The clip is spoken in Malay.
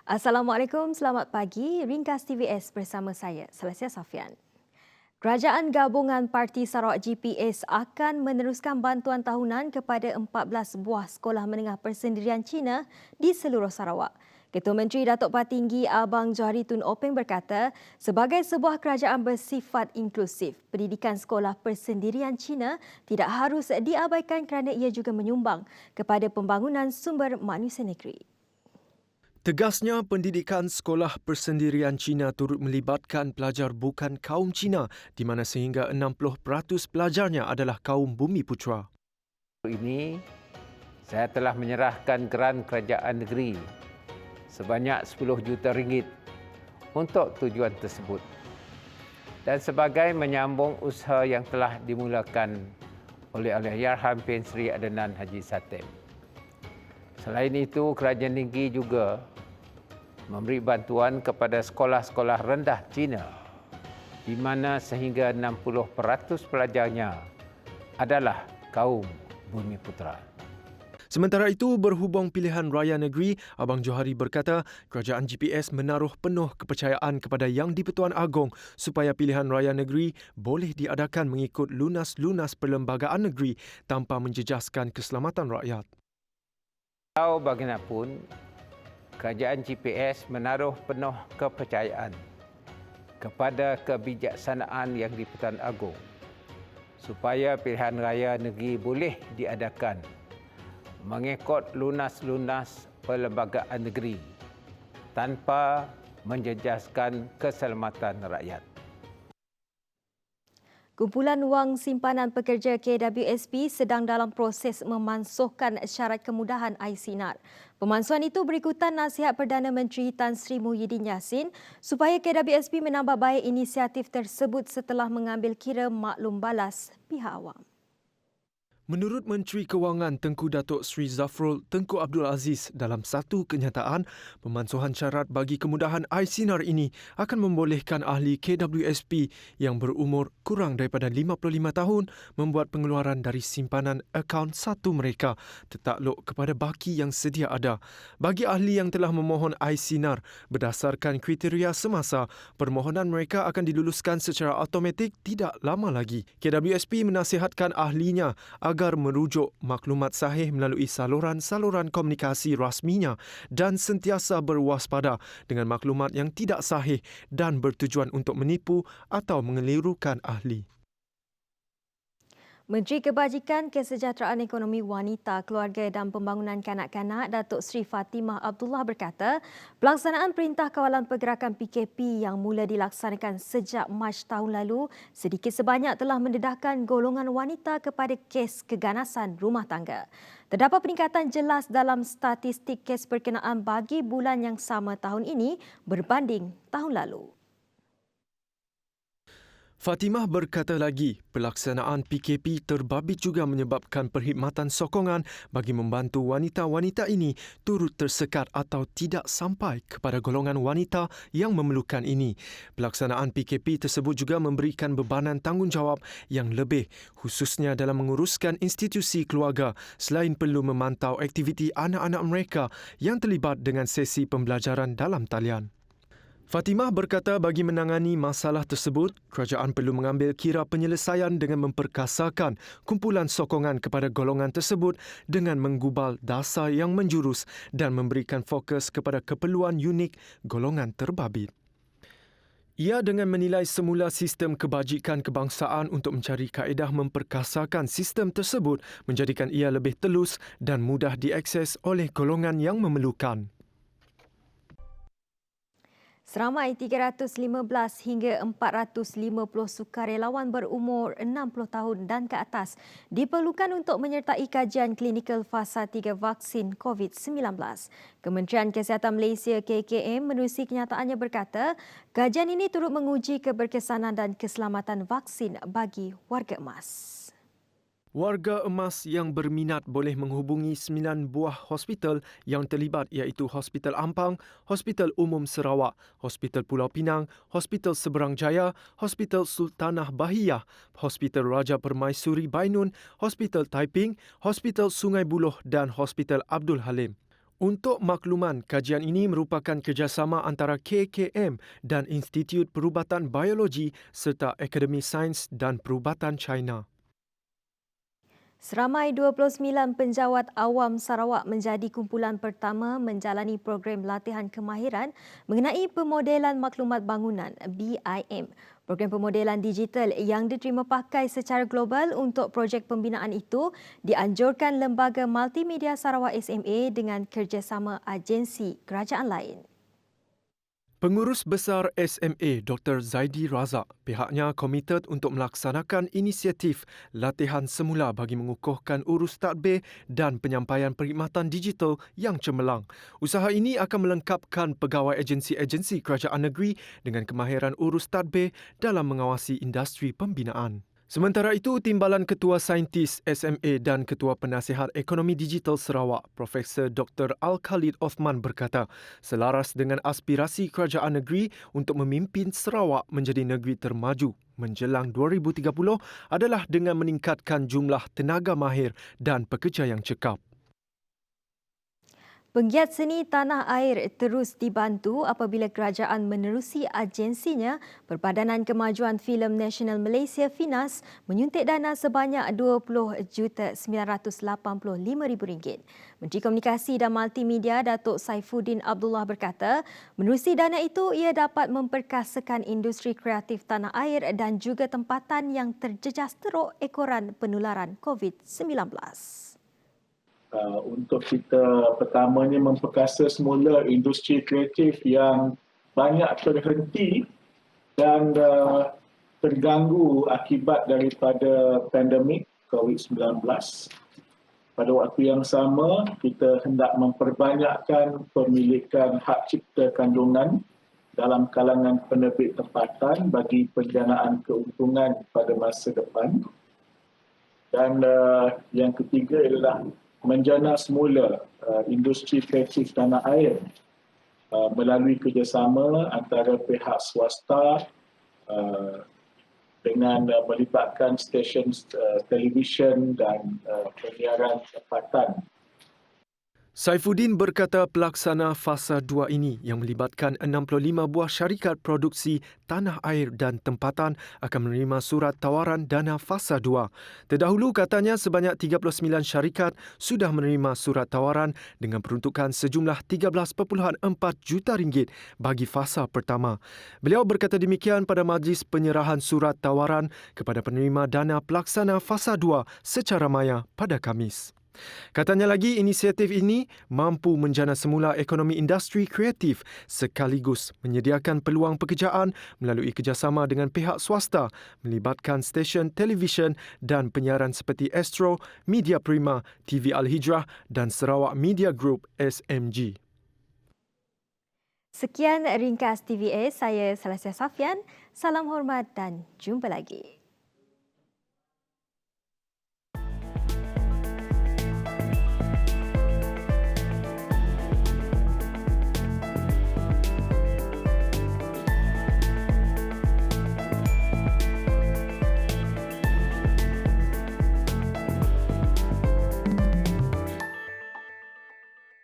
Assalamualaikum, selamat pagi. Ringkas TVS bersama saya, Celestia Safian. Kerajaan Gabungan Parti Sarawak GPS akan meneruskan bantuan tahunan kepada 14 buah sekolah menengah persendirian Cina di seluruh Sarawak. Ketua Menteri Datuk Patinggi Abang Johari Tun Openg berkata, sebagai sebuah kerajaan bersifat inklusif, pendidikan sekolah persendirian Cina tidak harus diabaikan kerana ia juga menyumbang kepada pembangunan sumber manusia negeri. Tegasnya, pendidikan sekolah persendirian Cina turut melibatkan pelajar bukan kaum Cina di mana sehingga 60% pelajarnya adalah kaum Bumi Putra. Ini saya telah menyerahkan geran kerajaan negeri sebanyak 10 juta ringgit untuk tujuan tersebut dan sebagai menyambung usaha yang telah dimulakan oleh Allahyarham Pen Sri Adnan Haji Satem. Selain itu, kerajaan negeri juga memberi bantuan kepada sekolah-sekolah rendah Cina di mana sehingga 60% pelajarnya adalah kaum Bumi Putra. Sementara itu, berhubung pilihan raya negeri, Abang Johari berkata kerajaan GPS menaruh penuh kepercayaan kepada Yang di-Pertuan Agong supaya pilihan raya negeri boleh diadakan mengikut lunas-lunas perlembagaan negeri tanpa menjejaskan keselamatan rakyat. Walau bagaimanapun, kerajaan GPS menaruh penuh kepercayaan kepada kebijaksanaan Yang di-Pertuan Agong supaya pilihan raya negeri boleh diadakan mengikut lunas-lunas perlembagaan negeri tanpa menjejaskan keselamatan rakyat. Kumpulan Wang Simpanan Pekerja KWSP sedang dalam proses memansuhkan syarat kemudahan iSinar. Pemansuhan itu berikutan nasihat Perdana Menteri Tan Sri Muhyiddin Yassin supaya KWSP menambah baik inisiatif tersebut setelah mengambil kira maklum balas pihak awam. Menurut Menteri Kewangan Tengku Datuk Sri Zafrul Tengku Abdul Aziz, dalam satu kenyataan, pemansuhan syarat bagi kemudahan iSinar ini akan membolehkan ahli KWSP yang berumur kurang daripada 55 tahun membuat pengeluaran dari simpanan akaun satu mereka tertakluk kepada baki yang sedia ada. Bagi ahli yang telah memohon iSinar berdasarkan kriteria semasa, permohonan mereka akan diluluskan secara automatik tidak lama lagi. KWSP menasihatkan ahlinya agar merujuk maklumat sahih melalui saluran-saluran komunikasi rasminya dan sentiasa berwaspada dengan maklumat yang tidak sahih dan bertujuan untuk menipu atau mengelirukan ahli. Menteri Kebajikan, Kesejahteraan Ekonomi Wanita, Keluarga dan Pembangunan Kanak-kanak Datuk Seri Fatimah Abdullah berkata, pelaksanaan Perintah Kawalan Pergerakan PKP yang mula dilaksanakan sejak Mac tahun lalu sedikit sebanyak telah mendedahkan golongan wanita kepada kes keganasan rumah tangga. Terdapat peningkatan jelas dalam statistik kes berkenaan bagi bulan yang sama tahun ini berbanding tahun lalu. Fatimah berkata lagi, pelaksanaan PKP terbabit juga menyebabkan perkhidmatan sokongan bagi membantu wanita-wanita ini turut tersekat atau tidak sampai kepada golongan wanita yang memerlukan ini. Pelaksanaan PKP tersebut juga memberikan bebanan tanggungjawab yang lebih, khususnya dalam menguruskan institusi keluarga selain perlu memantau aktiviti anak-anak mereka yang terlibat dengan sesi pembelajaran dalam talian. Fatimah berkata bagi menangani masalah tersebut, kerajaan perlu mengambil kira penyelesaian dengan memperkasakan kumpulan sokongan kepada golongan tersebut dengan menggubal dasar yang menjurus dan memberikan fokus kepada keperluan unik golongan terbabit. Ia dengan menilai semula sistem kebajikan kebangsaan untuk mencari kaedah memperkasakan sistem tersebut menjadikan ia lebih telus dan mudah diakses oleh golongan yang memerlukan. Seramai 315 hingga 450 sukarelawan berumur 60 tahun dan ke atas diperlukan untuk menyertai kajian klinikal fasa 3 vaksin COVID-19. Kementerian Kesihatan Malaysia KKM menerusi kenyataannya berkata, kajian ini turut menguji keberkesanan dan keselamatan vaksin bagi warga emas. Warga emas yang berminat boleh menghubungi 9 buah hospital yang terlibat iaitu Hospital Ampang, Hospital Umum Sarawak, Hospital Pulau Pinang, Hospital Seberang Jaya, Hospital Sultanah Bahiyah, Hospital Raja Permaisuri Bainun, Hospital Taiping, Hospital Sungai Buloh dan Hospital Abdul Halim. Untuk makluman, kajian ini merupakan kerjasama antara KKM dan Institut Perubatan Biologi serta Akademi Sains dan Perubatan China. Seramai 29 penjawat awam Sarawak menjadi kumpulan pertama menjalani program latihan kemahiran mengenai pemodelan maklumat bangunan BIM. Program pemodelan digital yang diterima pakai secara global untuk projek pembinaan itu dianjurkan Lembaga Multimedia Sarawak SMA dengan kerjasama agensi kerajaan lain. Pengurus Besar SMA Dr. Zaidi Razak pihaknya komited untuk melaksanakan inisiatif latihan semula bagi mengukuhkan urus tadbir dan penyampaian perkhidmatan digital yang cemerlang. Usaha ini akan melengkapkan pegawai agensi-agensi kerajaan negeri dengan kemahiran urus tadbir dalam mengawasi industri pembinaan. Sementara itu, Timbalan Ketua Saintis SMA dan Ketua Penasihat Ekonomi Digital Sarawak, Profesor Dr. Al-Khalid Othman berkata, selaras dengan aspirasi kerajaan negeri untuk memimpin Sarawak menjadi negeri termaju menjelang 2030 adalah dengan meningkatkan jumlah tenaga mahir dan pekerja yang cekap. Penggiat seni tanah air terus dibantu apabila kerajaan menerusi agensinya Perbadanan Kemajuan Filem Nasional Malaysia FINAS menyuntik dana sebanyak RM20,985,000. Menteri Komunikasi dan Multimedia Datuk Saifuddin Abdullah berkata, menerusi dana itu ia dapat memperkasakan industri kreatif tanah air dan juga tempatan yang terjejas teruk ekoran penularan COVID-19. Untuk kita pertamanya memperkasa semula industri kreatif yang banyak terhenti dan terganggu akibat daripada pandemik COVID-19. Pada waktu yang sama, kita hendak memperbanyakkan pemilikan hak cipta kandungan dalam kalangan penerbit tempatan bagi penjanaan keuntungan pada masa depan. Dan yang ketiga ialah menjana semula industri kreatif tanah air melalui kerjasama antara pihak swasta dengan melibatkan stesen televisyen dan penyiaran tempatan. Saifuddin berkata pelaksana fasa 2 ini yang melibatkan 65 buah syarikat produksi tanah air dan tempatan akan menerima surat tawaran dana fasa 2. Terdahulu katanya sebanyak 39 syarikat sudah menerima surat tawaran dengan peruntukan sejumlah 13.4 juta ringgit bagi fasa pertama. Beliau berkata demikian pada majlis penyerahan surat tawaran kepada penerima dana pelaksana fasa 2 secara maya pada Khamis. Katanya lagi, inisiatif ini mampu menjana semula ekonomi industri kreatif sekaligus menyediakan peluang pekerjaan melalui kerjasama dengan pihak swasta melibatkan stesen televisyen dan penyiaran seperti Astro, Media Prima, TV Al-Hijrah dan Sarawak Media Group SMG. Sekian ringkas TVS, saya Salsia Safian. Salam hormat dan jumpa lagi.